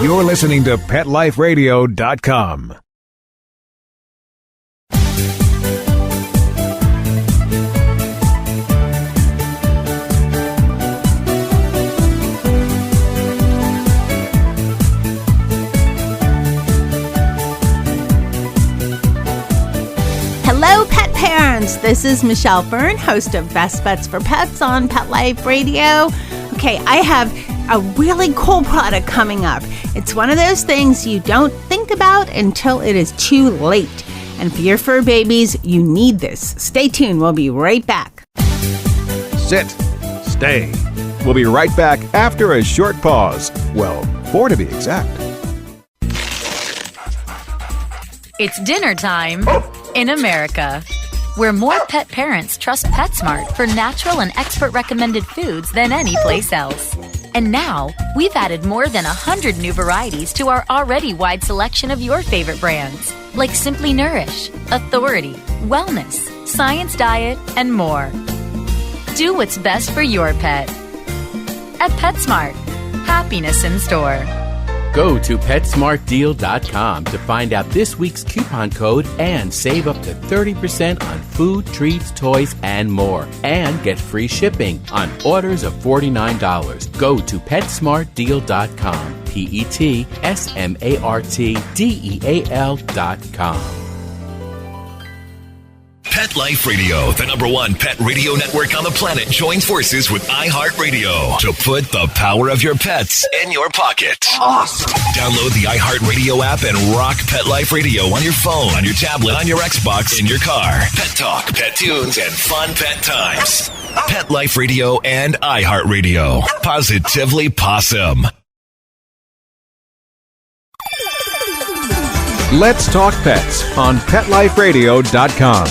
You're listening to PetLifeRadio.com. Hello, pet parents. This is Michelle Fern, host of Best Bets for Pets on Pet Life Radio. Okay, I have a really cool product coming up. It's one of those things you don't think about until it is too late. And for your fur babies, you need this. Stay tuned. We'll be right back. Sit. Stay. We'll be right back after a short pause. Well, 4 to be exact. It's dinner time in America, where more pet parents trust PetSmart for natural and expert-recommended foods than any place else. And now, we've added more than 100 new varieties to our already wide selection of your favorite brands, like Simply Nourish, Authority, Wellness, Science Diet, and more. Do what's best for your pet. At PetSmart, happiness in store. Go to PetSmartDeal.com to find out this week's coupon code and save up to 30% on food, treats, toys, and more. And get free shipping on orders of $49. Go to PetSmartDeal.com. PetSmartDeal.com. Pet Life Radio, the #1 pet radio network on the planet, joins forces with iHeartRadio to put the power of your pets in your pocket. Awesome! Download the iHeartRadio app and rock Pet Life Radio on your phone, on your tablet, on your Xbox, in your car. Pet talk, pet tunes, and fun pet times. Pet Life Radio and iHeartRadio. Positively Possum. Let's talk pets on PetLifeRadio.com.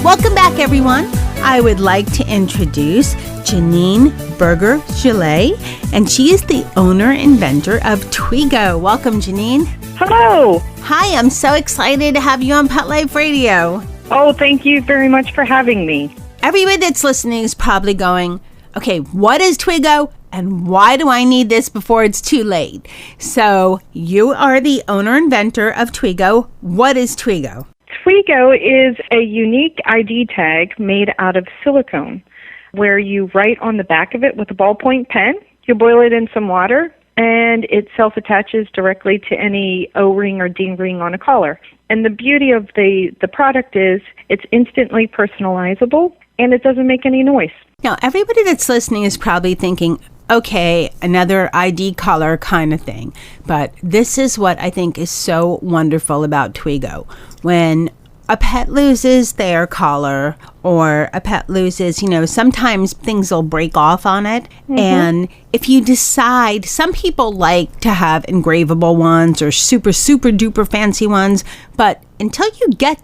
Welcome back, everyone. I would like to introduce Janine Berger-Gillet, and she is the owner-inventor of Twigo. Welcome, Janine. Hello. Hi, I'm so excited to have you on Pet Life Radio. Oh, thank you very much for having me. Everybody that's listening is probably going, okay, what is Twigo and why do I need this before it's too late? So you are the owner-inventor of Twigo. What is Twigo? Twigo is a unique ID tag made out of silicone where you write on the back of it with a ballpoint pen. You boil it in some water, and it self-attaches directly to any O-ring or D-ring on a collar. And the beauty of the product is it's instantly personalizable, and it doesn't make any noise. Now, everybody that's listening is probably thinking, okay, another ID collar kind of thing. But this is what I think is so wonderful about Twigo. When a pet loses their collar or a pet loses, sometimes things will break off on it. Mm-hmm. And if you decide, some people like to have engravable ones or super, super duper fancy ones, but until you get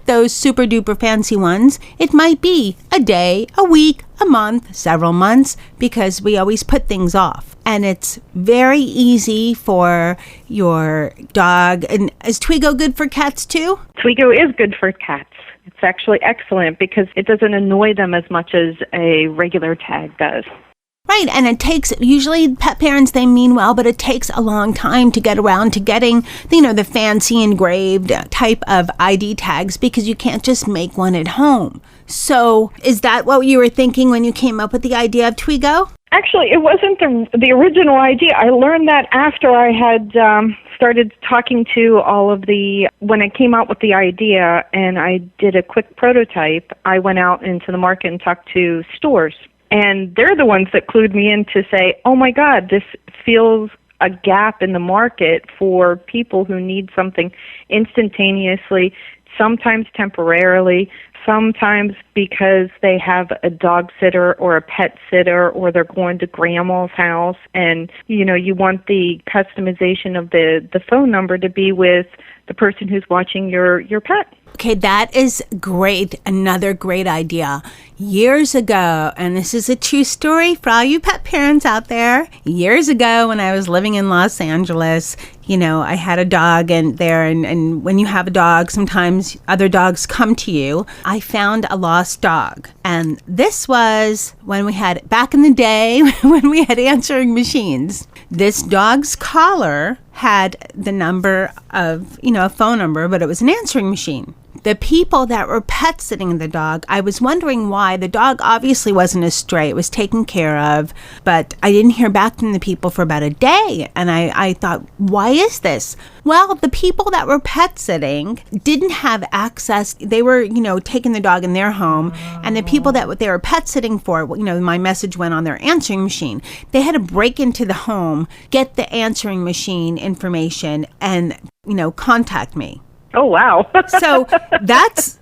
those super duper fancy ones, it might be a day, a week, a month, several months, because we always put things off. And it's very easy for your dog. And is Twigo good for cats too? Twigo is good for cats. It's actually excellent because it doesn't annoy them as much as a regular tag does. Right, and it takes, usually pet parents, they mean well, but it takes a long time to get around to getting, the fancy engraved type of ID tags because you can't just make one at home. So is that what you were thinking when you came up with the idea of Twigo? Actually, it wasn't the original idea. I learned that after I had started talking to when I came out with the idea and I did a quick prototype, I went out into the market and talked to stores. And they're the ones that clued me in to say, oh my God, this feels a gap in the market for people who need something instantaneously, sometimes temporarily, sometimes because they have a dog sitter or a pet sitter or they're going to grandma's house and, you want the customization of the phone number to be with the person who's watching your pet. Okay, that is great. Another great idea. Years ago, and this is a true story for all you pet parents out there. Years ago, when I was living in Los Angeles, I had a dog and when you have a dog, sometimes other dogs come to you. I found a lost dog. And this was back in the day when we had answering machines. This dog's collar had the number of, a phone number, but it was an answering machine. The people that were pet sitting the dog, I was wondering why. The dog obviously wasn't a stray. It was taken care of, but I didn't hear back from the people for about a day. And I thought, why is this? Well, the people that were pet sitting didn't have access. They were, taking the dog in their home. And the people that they were pet sitting for, my message went on their answering machine. They had to break into the home, get the answering machine information, and, contact me. Oh, wow. So that's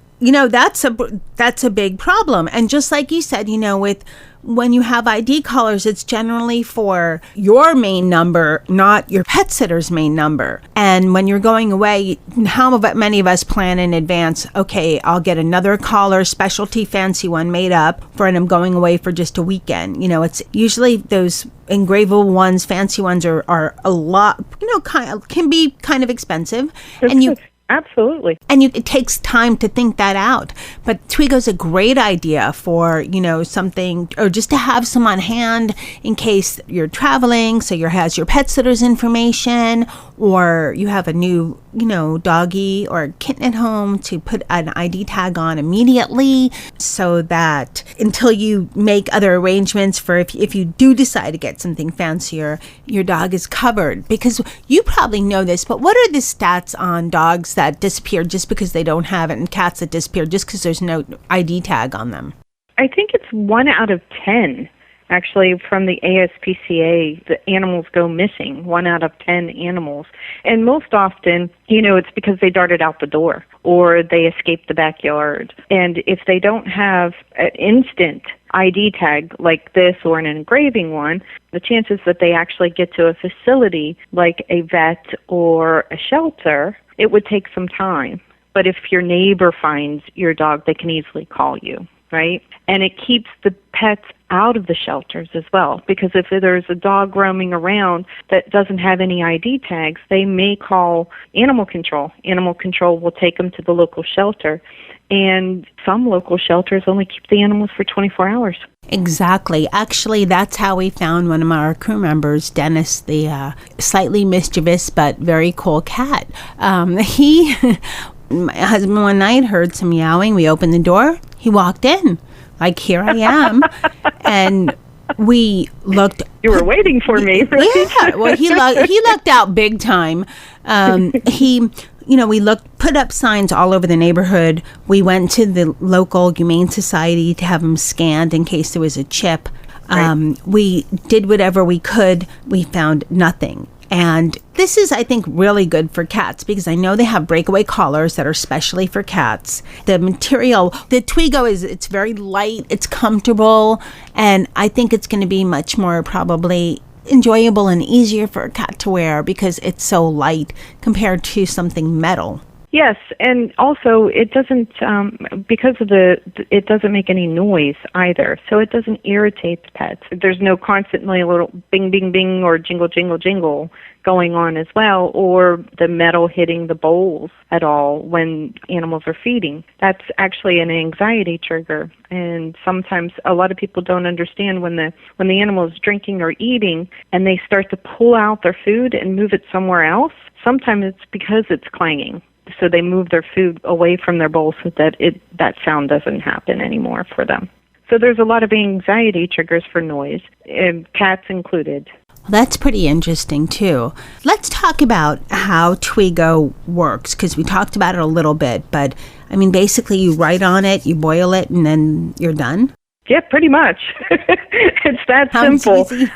a big problem. And just like you said, when you have ID collars, it's generally for your main number, not your pet sitter's main number. And when you're going away, how many of us plan in advance, okay, I'll get another collar, specialty fancy one made up for when I'm going away for just a weekend. It's usually those engravable ones, fancy ones are a lot, can be kind of expensive. Absolutely. And it takes time to think that out. But Twigo's a great idea for, something, or just to have some on hand in case you're traveling. So has your pet sitter's information, or you have a new, doggy or kitten at home to put an ID tag on immediately, so that until you make other arrangements for if you do decide to get something fancier, your dog is covered. Because you probably know this, but what are the stats on dogs that disappear just because they don't have it, and cats that disappear just because there's no ID tag on them? I think it's 1 out of 10. Actually, from the ASPCA, the animals go missing, 1 out of 10 animals. And most often, it's because they darted out the door or they escaped the backyard. And if they don't have an instant ID tag like this or an engraving one, the chances that they actually get to a facility like a vet or a shelter, it would take some time. But if your neighbor finds your dog, they can easily call you, right? And it keeps the pets out of the shelters as well, because if there's a dog roaming around that doesn't have any ID tags, they may call animal control. Animal control will take them to the local shelter, and some local shelters only keep the animals for 24 hours. Exactly. Actually, that's how we found one of our crew members, Dennis, the slightly mischievous but very cool cat. My husband one night heard some meowing. We opened the door. He walked in. Like, here I am. And we looked. You were waiting for me, right? Yeah. Well, he lucked out big time. We put up signs all over the neighborhood. We went to the local Humane Society to have them scanned in case there was a chip. Right. We did whatever we could. We found nothing. And this is, I think, really good for cats, because I know they have breakaway collars that are specially for cats. The material, the Twigo it's very light, it's comfortable, and I think it's going to be much more probably enjoyable and easier for a cat to wear because it's so light compared to something metal. Yes, and also it doesn't, because of it doesn't make any noise either, so it doesn't irritate the pets. There's no constantly a little bing, bing, bing or jingle, jingle, jingle going on as well, or the metal hitting the bowls at all when animals are feeding. That's actually an anxiety trigger, and sometimes a lot of people don't understand when the animal is drinking or eating and they start to pull out their food and move it somewhere else. Sometimes it's because it's clanging. So they move their food away from their bowl so that that sound doesn't happen anymore for them. So there's a lot of anxiety triggers for noise, and cats included. Well, that's pretty interesting, too. Let's talk about how Twigo works, because we talked about it a little bit. But, I mean, basically you write on it, you boil it, and then you're done? Yeah, pretty much. It's that Sounds simple. easy.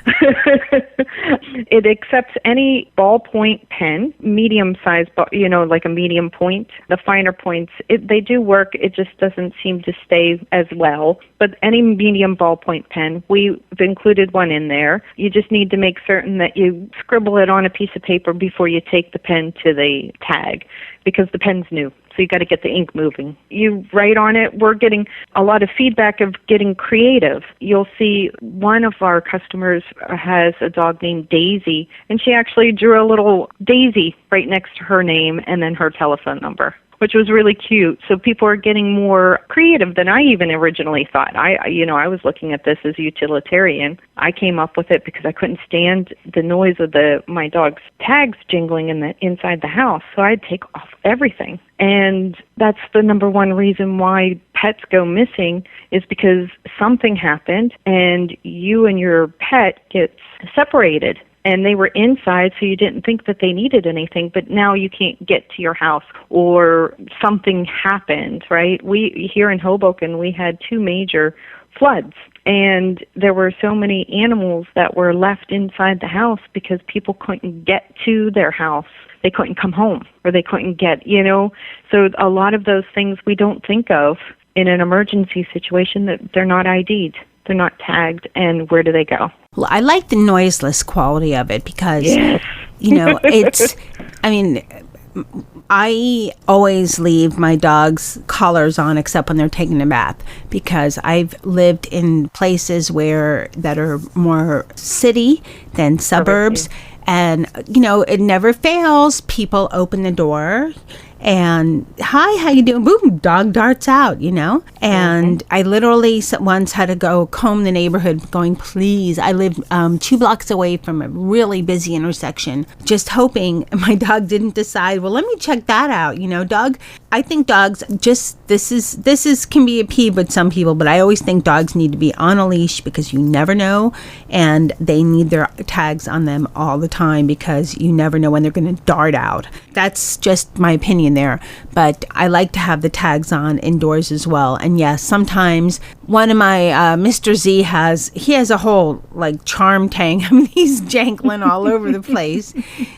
It accepts any ballpoint pen, medium size, like a medium point. The finer points, they do work. It just doesn't seem to stay as well. But any medium ballpoint pen, we've included one in there. You just need to make certain that you scribble it on a piece of paper before you take the pen to the tag, because the pen's new. So you got to get the ink moving. You write on it. We're getting a lot of feedback of getting creative. You'll see one of our customers has a dog named Daisy, and she actually drew a little daisy right next to her name and then her telephone number, which was really cute. So people are getting more creative than I even originally thought. I was looking at this as utilitarian. I came up with it because I couldn't stand the noise of my dog's tags jingling inside the house. So I'd take off everything. And that's the number one reason why pets go missing, is because something happened and you and your pet get separated. And they were inside, so you didn't think that they needed anything, but now you can't get to your house, or something happened, right? Here in Hoboken, we had 2 major floods, and there were so many animals that were left inside the house because people couldn't get to their house. They couldn't come home, or they couldn't get, So a lot of those things we don't think of in an emergency situation, that they're not ID'd. They're not tagged, and where do they go? Well, I like the noiseless quality of it because, Yes. I always leave my dog's collars on except when they're taking a bath, because I've lived in places that are more city than suburbs. And, it never fails. People open the door and, hi, how you doing? Boom, dog darts out, And I literally once had to go comb the neighborhood going, please. I live 2 blocks away from a really busy intersection, just hoping my dog didn't decide, well, let me check that out. I think dogs this can be a peeve with some people, but I always think dogs need to be on a leash, because you never know. And they need their tags on them all the time, because you never know when they're going to dart out. That's just my opinion there. But I like to have the tags on indoors as well. And yes, sometimes one of my Mr. Z has a whole charm tank. He's jangling all over the place.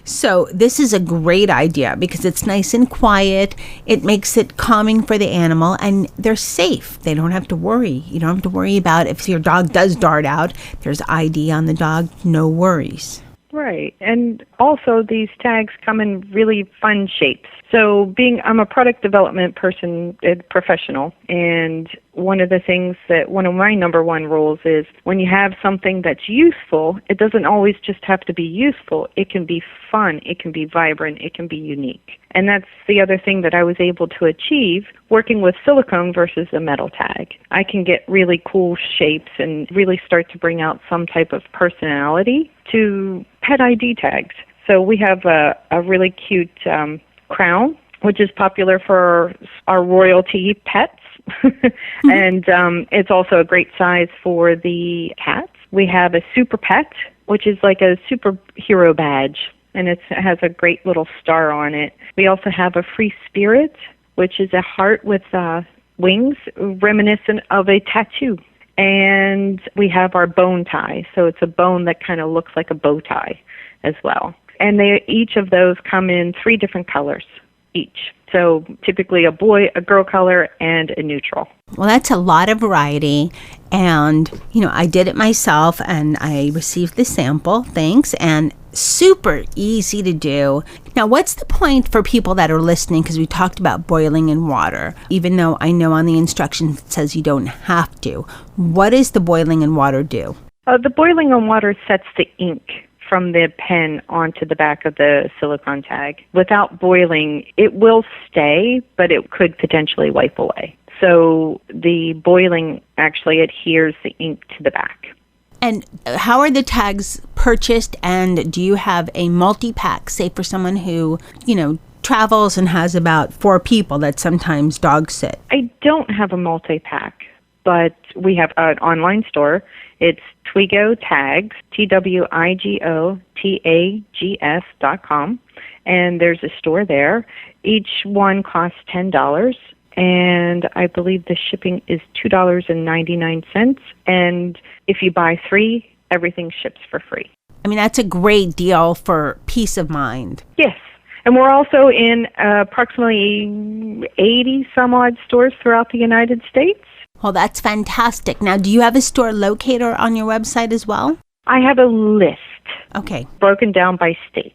So this is a great idea, because it's nice and quiet. It makes it calming for the animal, and they're safe. They don't have to worry. You don't have to worry about if your dog does dart out. There's ID on the dog. No worries. Right. And also these tags come in really fun shapes. So I'm a product development person, professional, and one of my number one rules is, when you have something that's useful, it doesn't always just have to be useful. It can be fun, it can be vibrant, it can be unique. And that's the other thing that I was able to achieve working with silicone versus a metal tag. I can get really cool shapes and really start to bring out some type of personality to pet ID tags. So we have a really cute crown, which is popular for our royalty pets. And it's also a great size for the cats. We have a super pet, which is like a superhero badge, and it has a great little star on it. We also have a free spirit, which is a heart with wings, reminiscent of a tattoo. And we have our bone tie, so it's a bone that kind of looks like a bow tie as well. And each of those come in 3 different colors each. So typically a boy, a girl color, and a neutral. Well, that's a lot of variety. And, I did it myself, and I received the sample. Thanks. And super easy to do. Now, what's the point for people that are listening? Because we talked about boiling in water, even though I know on the instructions it says you don't have to. What does the boiling in water do? The boiling in water sets the ink from the pen onto the back of the silicone tag. Without boiling, it will stay, but it could potentially wipe away. So the boiling actually adheres the ink to the back. And how are the tags purchased? And do you have a multi-pack, say for someone who, travels and has about 4 people that sometimes dogs sit? I don't have a multi-pack, but we have an online store. It's Twigo Tags, TWIGOTAGS.com, and there's a store there. Each one costs $10, and I believe the shipping is $2.99. And if you buy 3, everything ships for free. I mean, that's a great deal for peace of mind. Yes. And we're also in approximately 80 some odd stores throughout the United States. Well, that's fantastic. Now, do you have a store locator on your website as well? I have a list. Okay. Broken down by state.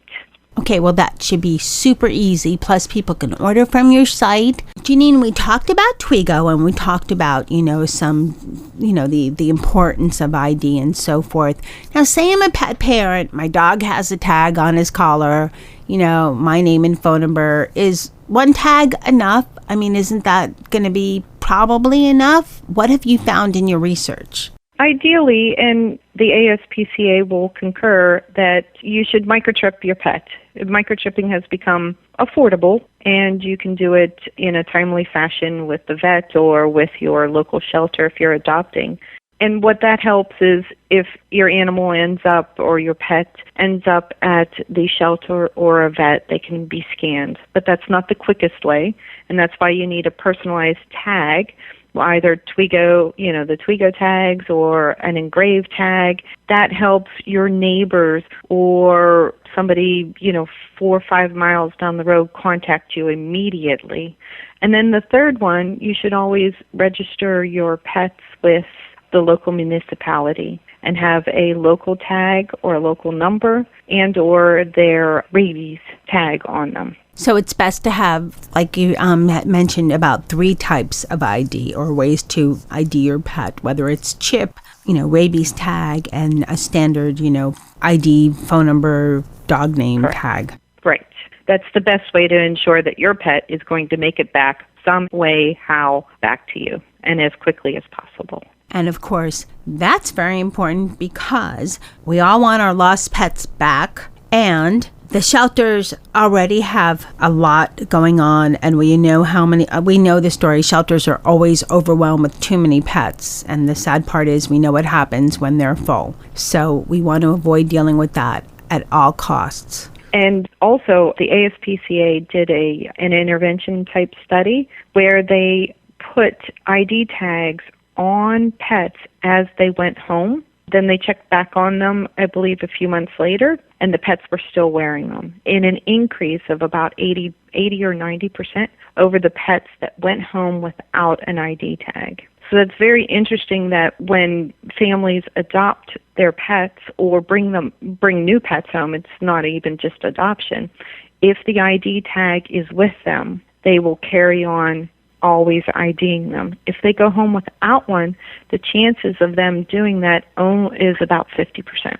Okay, well, that should be super easy. Plus, people can order from your site. Janine, we talked about Twigo, and we talked about, the importance of ID and so forth. Now, say I'm a pet parent. My dog has a tag on his collar. My name and phone number. Is one tag enough? I mean, isn't that going to be probably enough? What have you found in your research? Ideally, and the ASPCA will concur, that you should microchip your pet. Microchipping has become affordable, and you can do it in a timely fashion with the vet or with your local shelter if you're adopting. And what that helps is if your animal ends up or your pet ends up at the shelter or a vet, they can be scanned. But that's not the quickest way, and that's why you need a personalized tag, either Twigo, the Twigo tags or an engraved tag. That helps your neighbors or somebody, 4 or 5 miles down the road contact you immediately. And then the third one, you should always register your pets with the local municipality and have a local tag or a local number and or their rabies tag on them. So it's best to have, like you had mentioned, about 3 types of ID or ways to ID your pet, whether it's chip, rabies tag, and a standard, ID, phone number, dog name Correct. Tag. Right. That's the best way to ensure that your pet is going to make it back some way, how, back to you, and as quickly as possible. And of course, that's very important because we all want our lost pets back, and the shelters already have a lot going on, and we know the story. Shelters are always overwhelmed with too many pets, and the sad part is we know what happens when they're full. So we want to avoid dealing with that at all costs. And also, the ASPCA did an intervention type study where they put ID tags on pets as they went home. Then they checked back on them, I believe, a few months later, and the pets were still wearing them, in an increase of about 80 or 90% over the pets that went home without an ID tag. So that's very interesting that when families adopt their pets or bring new pets home, it's not even just adoption. If the ID tag is with them, they will carry on always IDing them. If they go home without one, the chances of them doing that is about 50%.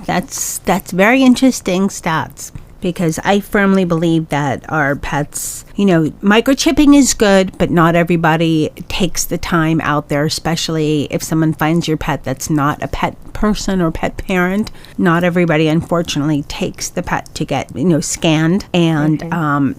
That's very interesting stats, because I firmly believe that our pets, microchipping is good, but not everybody takes the time out there, especially if someone finds your pet that's not a pet person or pet parent. Not everybody, unfortunately, takes the pet to get, scanned. And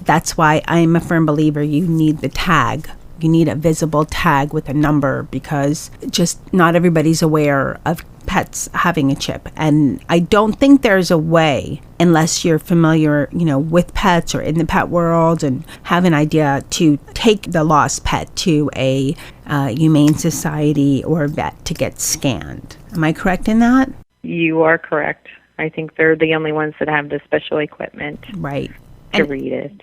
that's why I'm a firm believer you need the tag. You need a visible tag with a number, because just not everybody's aware of pets having a chip. And I don't think there's a way, unless you're familiar, with pets or in the pet world and have an idea, to take the lost pet to a humane society or vet to get scanned. Am I correct in that? You are correct. I think they're the only ones that have the special equipment right to read it.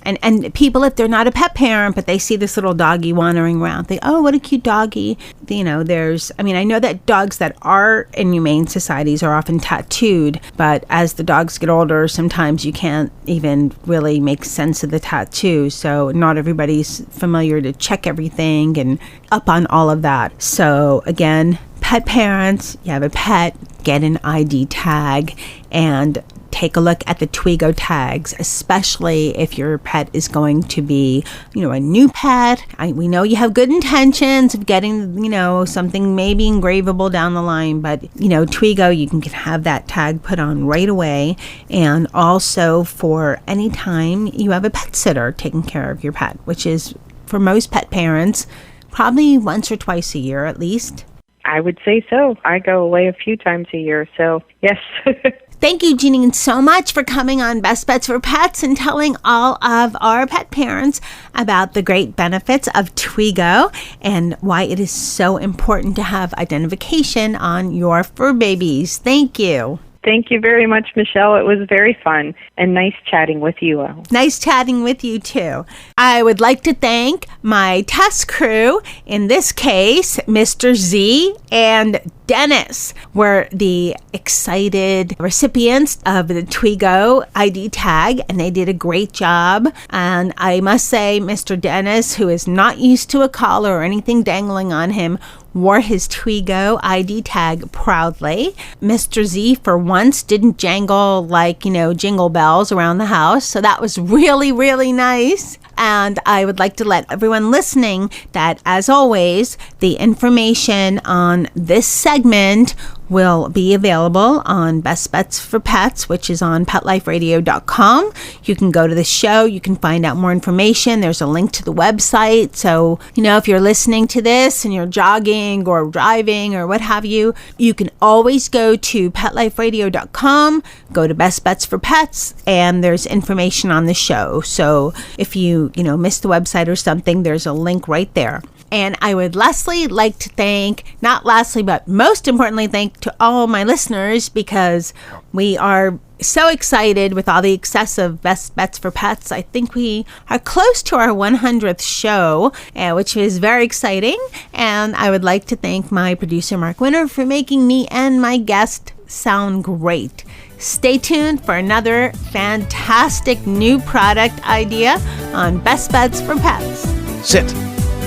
And people, if they're not a pet parent, but they see this little doggy wandering around, they, oh, what a cute doggy. I know that dogs that are in humane societies are often tattooed, but as the dogs get older, sometimes you can't even really make sense of the tattoo. So not everybody's familiar to check everything and up on all of that. So again, pet parents, you have a pet, get an ID tag and take a look at the Twigo tags, especially if your pet is going to be, a new pet. We know you have good intentions of getting, something maybe engravable down the line, but, Twigo, you can have that tag put on right away. And also for any time you have a pet sitter taking care of your pet, which is, for most pet parents, probably once or twice a year at least. I would say so. I go away a few times a year, so yes. Thank you, Janine, so much for coming on Best Bets for Pets and telling all of our pet parents about the great benefits of Twigo and why it is so important to have identification on your fur babies. Thank you. Thank you very much, Michelle. It was very fun and nice chatting with you all. Nice chatting with you, too. I would like to thank my test crew. In this case, Mr. Z and Dennis were the excited recipients of the Twigo ID Tag, and they did a great job. And I must say, Mr. Dennis, who is not used to a collar or anything dangling on him, wore his Twigo ID Tag proudly. Mr. Z, for once, didn't jangle like, jingle bells around the house. So that was really, really nice. And I would like to let everyone listening that, as always, the information on this segment will be available on Best Bets for Pets, which is on PetLifeRadio.com. You can go to the show. You can find out more information. There's a link to the website. So, if you're listening to this and you're jogging or driving or what have you, you can always go to PetLifeRadio.com, go to Best Bets for Pets, and there's information on the show. So if you, missed the website or something, there's a link right there. And I would lastly like to thank, not lastly, but most importantly, thank to all my listeners, because we are so excited with all the success of Best Bets for Pets. I think we are close to our 100th show, which is very exciting. And I would like to thank my producer, Mark Winter, for making me and my guest sound great. Stay tuned for another fantastic new product idea on Best Bets for Pets. Sit.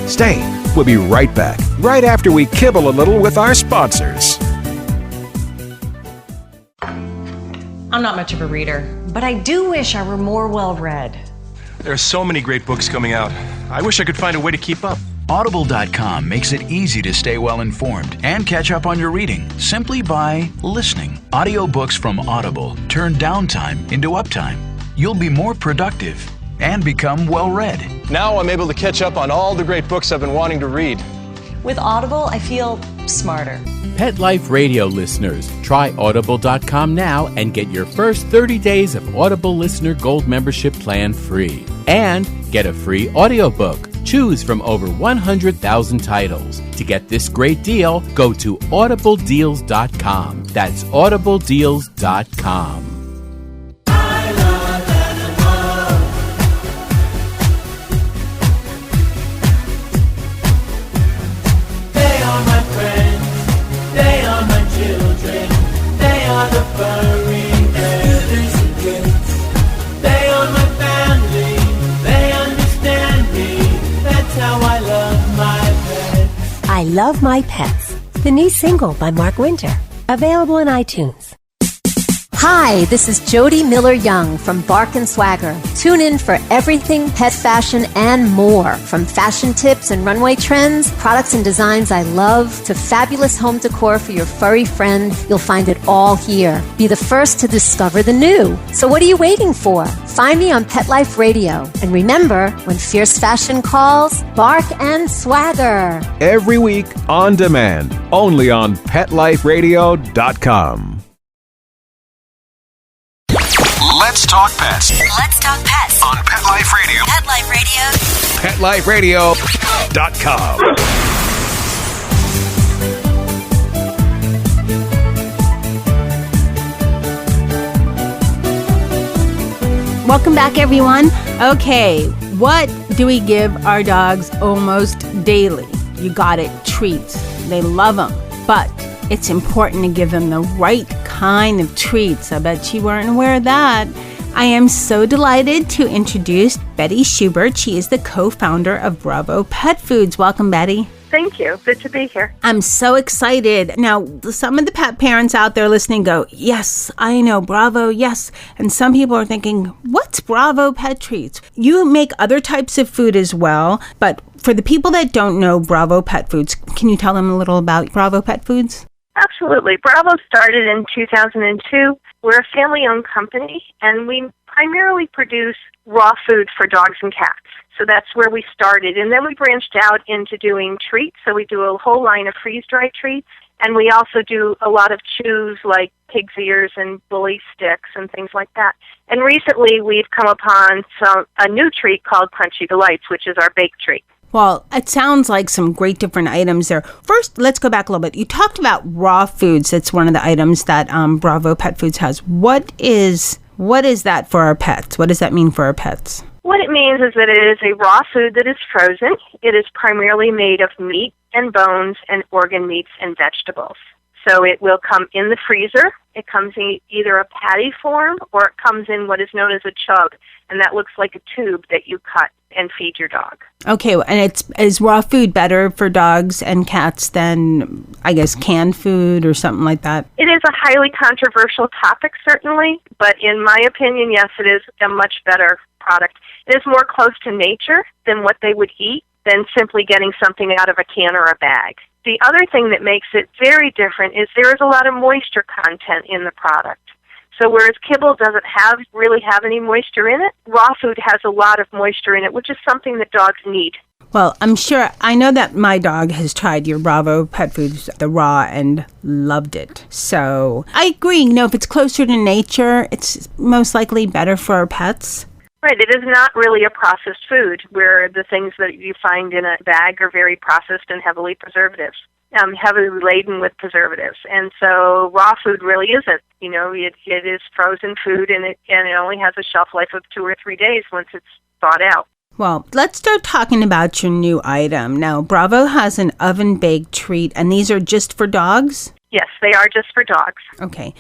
Stay. We'll be right back, right after we kibble a little with our sponsors. I'm not much of a reader, but I do wish I were more well-read. There are so many great books coming out. I wish I could find a way to keep up. Audible.com makes it easy to stay well-informed and catch up on your reading simply by listening. Audiobooks from Audible turn downtime into uptime. You'll be more productive and become well-read. Now I'm able to catch up on all the great books I've been wanting to read. With Audible, I feel smarter. Pet Life Radio listeners, try Audible.com now and get your first 30 days of Audible Listener Gold membership plan free. And get a free audiobook. Choose from over 100,000 titles. To get this great deal, go to audibledeals.com. That's audibledeals.com. The furry feathers and gifts. They are my family. They understand me. That's how I love my pets. I Love My Pets, the new single by Mark Winter, available on iTunes. Hi, this is Jody Miller-Young from Bark & Swagger. Tune in for everything pet fashion and more. From fashion tips and runway trends, products and designs I love, to fabulous home decor for your furry friend, you'll find it all here. Be the first to discover the new. So what are you waiting for? Find me on Pet Life Radio. And remember, when fierce fashion calls, Bark & Swagger. Every week on demand, only on PetLifeRadio.com. Let's talk pets Let's talk pets on Pet Life Radio. Pet Life Radio. PetLifeRadio.com. Welcome back, everyone. Okay, what do we give our dogs almost daily? You got it, treats. They love them, but it's important to give them the right kind of treats. I bet you weren't aware of that. I am so delighted to introduce Bette Schubert. She is the co-founder of Bravo Pet Foods. Welcome, Bette. Thank you. Good to be here. I'm so excited. Now, some of the pet parents out there listening go, yes, I know, Bravo, yes. And some people are thinking, what's Bravo Pet Treats? You make other types of food as well, but for the people that don't know Bravo Pet Foods, can you tell them a little about Bravo Pet Foods? Absolutely. Bravo started in 2002. We're a family-owned company, and we primarily produce raw food for dogs and cats. So that's where we started. And then we branched out into doing treats. So we do a whole line of freeze-dried treats. And we also do a lot of chews like pig's ears and bully sticks and things like that. And recently we've come upon a new treat called Crunchy Delights, which is our baked treat. Well, it sounds like some great different items there. First, let's go back a little bit. You talked about raw foods. That's one of the items that Bravo Pet Foods has. What is that for our pets? What does that mean for our pets? What it means is that it is a raw food that is frozen. It is primarily made of meat and bones and organ meats and vegetables. So it will come in the freezer. It comes in either a patty form or it comes in what is known as a chub, and that looks like a tube that you cut and feed your dog. Okay, and is raw food better for dogs and cats than, I guess, canned food or something like that? It is a highly controversial topic, certainly, but in my opinion, yes, it is a much better product. It is more close to nature than what they would eat than simply getting something out of a can or a bag. The other thing that makes it very different is there is a lot of moisture content in the product. So whereas kibble doesn't really have any moisture in it, raw food has a lot of moisture in it, which is something that dogs need. Well, I know that my dog has tried your Bravo Pet Foods, the raw, and loved it. So I agree. If it's closer to nature, it's most likely better for our pets. Right. It is not really a processed food where the things that you find in a bag are very processed and heavily heavily laden with preservatives. And so raw food really isn't. It is frozen food, and it only has a shelf life of 2 or 3 days once it's thawed out. Well, let's start talking about your new item. Now, Bravo has an oven-baked treat, and these are just for dogs? Yes, they are just for dogs. Okay,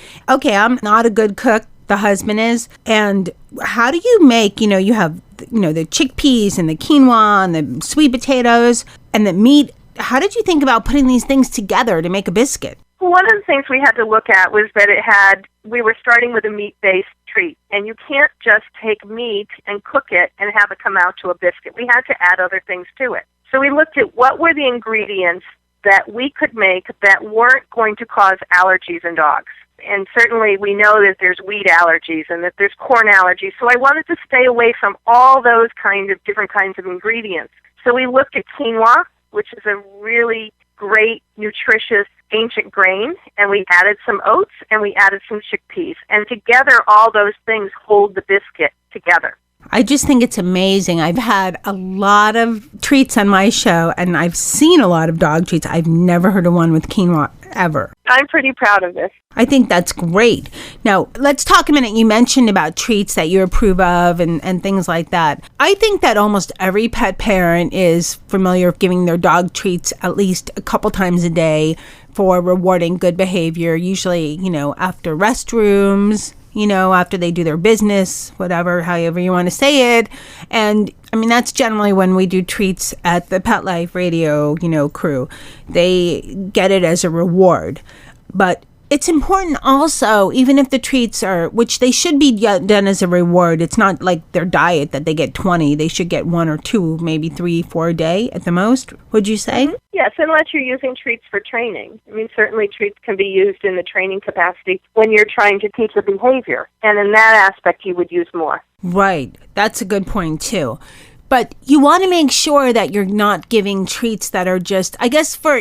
I'm not a good cook. The husband is. And how do you make, you have, the chickpeas and the quinoa and the sweet potatoes and the meat. How did you think about putting these things together to make a biscuit? Well, one of the things we had to look at was that we were starting with a meat-based treat. And you can't just take meat and cook it and have it come out to a biscuit. We had to add other things to it. So we looked at what were the ingredients that we could make that weren't going to cause allergies in dogs. And certainly we know that there's wheat allergies and that there's corn allergies. So I wanted to stay away from all those different kinds of ingredients. So we looked at quinoa, which is a really great, nutritious, ancient grain, and we added some oats and we added some chickpeas. And together, all those things hold the biscuit together. I just think it's amazing. I've had a lot of treats on my show, and I've seen a lot of dog treats. I've never heard of one with quinoa ever. I'm pretty proud of this. I think that's great. Now, let's talk a minute. You mentioned about treats that you approve of and things like that. I think that almost every pet parent is familiar with giving their dog treats at least a couple times a day for rewarding good behavior, usually, after restrooms, after they do their business, whatever, however you want to say it. And that's generally when we do treats at the Pet Life Radio, crew. They get it as a reward. But it's important also, even if the treats are, which they should be done as a reward, it's not like their diet that they get 20. They should get 1 or 2, maybe 3, 4 a day at the most, would you say? Mm-hmm. Yes, unless you're using treats for training. Certainly treats can be used in the training capacity when you're trying to teach a behavior. And in that aspect, you would use more. Right. That's a good point, too. But you want to make sure that you're not giving treats that are just, I guess for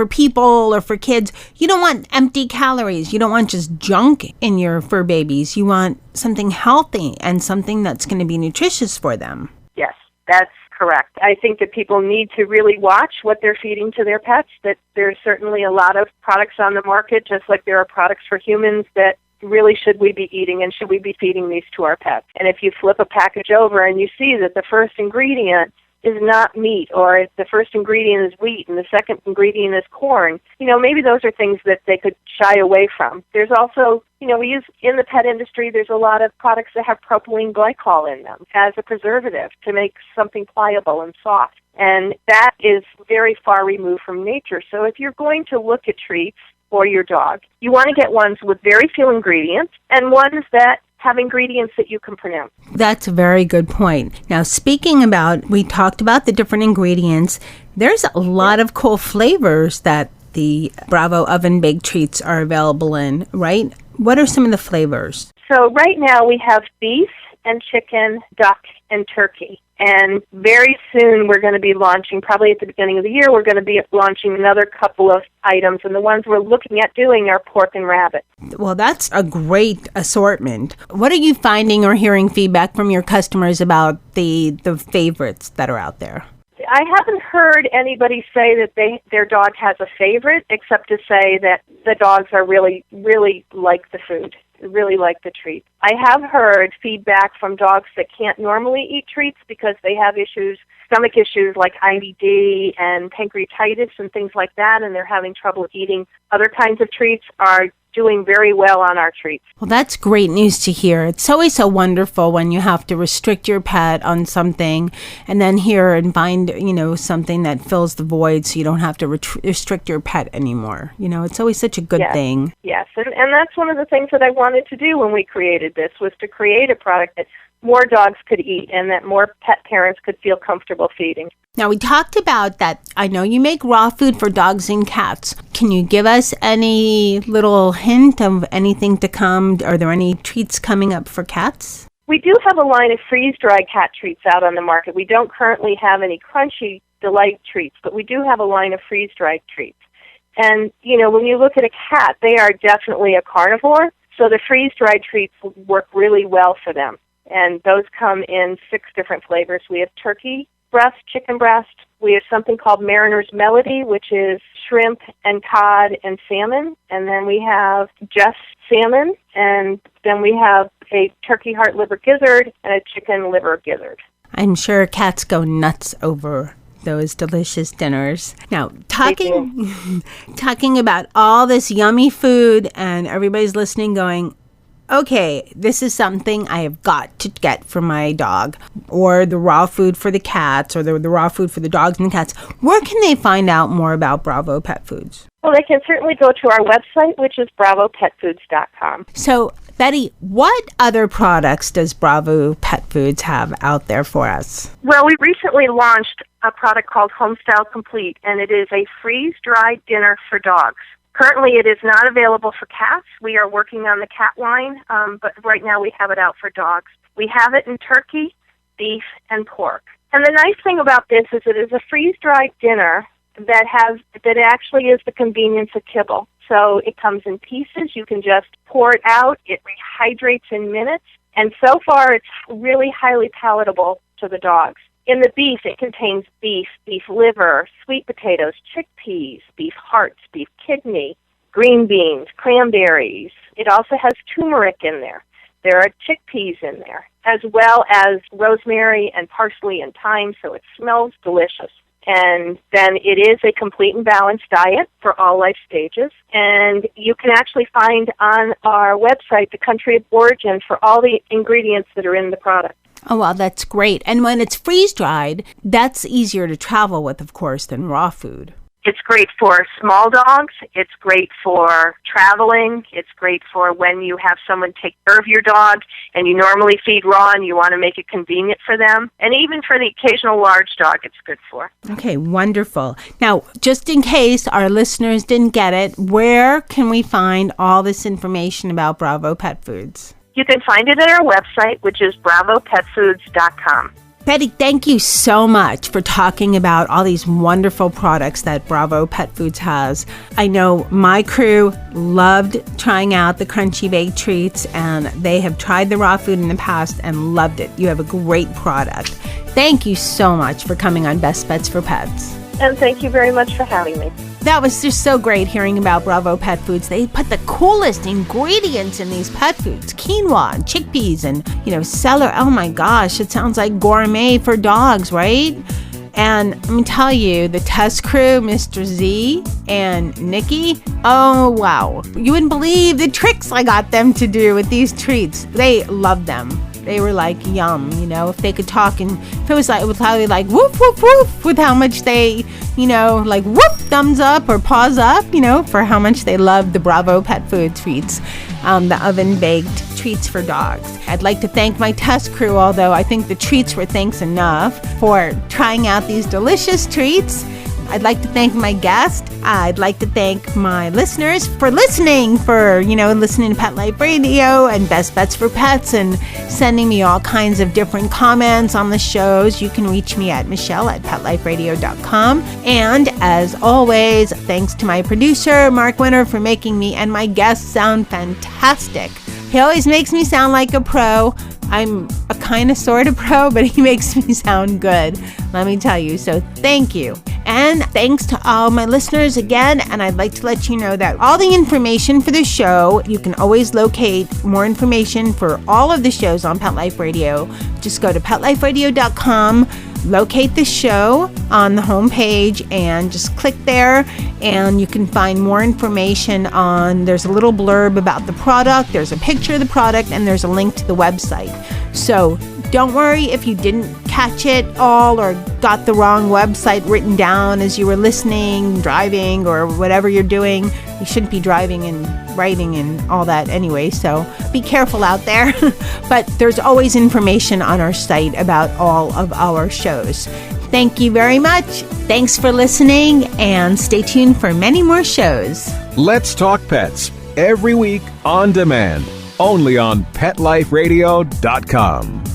people or for kids, you don't want empty calories. You don't want just junk in your fur babies. You want something healthy and something that's going to be nutritious for them. Yes, that's correct. I think that people need to really watch what they're feeding to their pets, that there's certainly a lot of products on the market, just like there are products for humans that really should we be eating and should we be feeding these to our pets. And if you flip a package over and you see that the first ingredient is not meat, or if the first ingredient is wheat and the second ingredient is corn, maybe those are things that they could shy away from. There's also, we use in the pet industry, there's a lot of products that have propylene glycol in them as a preservative to make something pliable and soft. And that is very far removed from nature. So if you're going to look at treats for your dog, you want to get ones with very few ingredients and ones that have ingredients that you can pronounce. That's a very good point. Now, we talked about the different ingredients. There's a lot of cool flavors that the Bravo Oven Baked Treats are available in, right? What are some of the flavors? So right now we have beef and chicken, duck, and turkey. And very soon we're going to be launching, probably at the beginning of the year, we're going to be launching another couple of items. And the ones we're looking at doing are pork and rabbit. Well, that's a great assortment. What are you finding or hearing feedback from your customers about the favorites that are out there? I haven't heard anybody say that their dog has a favorite, except to say that the dogs are really, really like the food, really like the treats. I have heard feedback from dogs that can't normally eat treats because they have issues, stomach issues like IBD and pancreatitis and things like that, and they're having trouble eating other kinds of treats, are doing very well on our treats. Well, that's great news to hear. It's always so wonderful when you have to restrict your pet on something and then hear and find, something that fills the void so you don't have to restrict your pet anymore. It's always such a good thing. Yes, and that's one of the things that I wanted to do when we created this, was to create a product that more dogs could eat and that more pet parents could feel comfortable feeding. Now, we talked about that. I know you make raw food for dogs and cats. Can you give us any little hint of anything to come? Are there any treats coming up for cats? We do have a line of freeze-dried cat treats out on the market. We don't currently have any Crunchy Delight treats, but we do have a line of freeze-dried treats. And, when you look at a cat, they are definitely a carnivore, so the freeze-dried treats work really well for them. And those come in 6 different flavors. We have turkey breast, chicken breast. We have something called Mariner's Melody, which is shrimp and cod and salmon. And then we have just salmon. And then we have a turkey heart liver gizzard and a chicken liver gizzard. I'm sure cats go nuts over those delicious dinners. Now, talking about all this yummy food, and everybody's listening going, okay, this is something I have got to get for my dog, or the raw food for the cats, or the raw food for the dogs and the cats. Where can they find out more about Bravo Pet Foods? Well, they can certainly go to our website, which is bravopetfoods.com. So, Betty, what other products does Bravo Pet Foods have out there for us? Well, we recently launched a product called Homestyle Complete, and it is a freeze-dried dinner for dogs. Currently, it is not available for cats. We are working on the cat line, but right now we have it out for dogs. We have it in turkey, beef, and pork. And the nice thing about this is it is a freeze-dried dinner that actually is the convenience of kibble. So it comes in pieces. You can just pour it out. It rehydrates in minutes. And so far, it's really highly palatable to the dogs. In the beef, it contains beef liver, sweet potatoes, chickpeas, beef hearts, beef kidney, green beans, cranberries. It also has turmeric in there. There are chickpeas in there, as well as rosemary and parsley and thyme, so it smells delicious. And then it is a complete and balanced diet for all life stages. And you can actually find on our website the country of origin for all the ingredients that are in the product. Oh, wow, that's great. And when it's freeze-dried, that's easier to travel with, of course, than raw food. It's great for small dogs. It's great for traveling. It's great for when you have someone take care of your dog and you normally feed raw and you want to make it convenient for them. And even for the occasional large dog, it's good for. Okay, wonderful. Now, just in case our listeners didn't get it, where can we find all this information about Bravo Pet Foods? You can find it at our website, which is bravopetfoods.com. Betty, thank you so much for talking about all these wonderful products that Bravo Pet Foods has. I know my crew loved trying out the crunchy baked treats, and they have tried the raw food in the past and loved it. You have a great product. Thank you so much for coming on Best Bets for Pets. And thank you very much for having me. That was just so great hearing about Bravo Pet Foods. They put the coolest ingredients in these pet foods. Quinoa and chickpeas and, celery. Oh my gosh, it sounds like gourmet for dogs, right? And let me tell you, the test crew, Mr. Z and Nikki, oh wow. You wouldn't believe the tricks I got them to do with these treats. They loved them. They were like, yum, if they could talk, and if it was like, it would probably like, woof, woof, woof, with how much they, like, whoop, thumbs up or paws up, for how much they loved the Bravo Pet Food treats, the oven-baked treats for dogs. I'd like to thank my test crew, although I think the treats were thanks enough, for trying out these delicious treats. I'd like to thank my guest. I'd like to thank my listeners for listening, listening to Pet Life Radio and Best Bets for Pets and sending me all kinds of different comments on the shows. You can reach me at Michelle@PetLifeRadio.com. And as always, thanks to my producer, Mark Winter, for making me and my guests sound fantastic. He always makes me sound like a pro. I'm a kind of sort of pro, but he makes me sound good, let me tell you. So thank you. And thanks to all my listeners again. And I'd like to let you know that all the information for the show, you can always locate more information for all of the shows on Pet Life Radio. Just go to PetLifeRadio.com, locate the show on the homepage, and just click there. And you can find more information there's a little blurb about the product, there's a picture of the product, and there's a link to the website. So don't worry if you didn't catch it all or got the wrong website written down as you were listening, driving, or whatever you're doing. You shouldn't be driving and writing and all that anyway, so be careful out there. But there's always information on our site about all of our shows. Thank you very much. Thanks for listening, and stay tuned for many more shows. Let's Talk Pets, every week on demand, only on PetLifeRadio.com.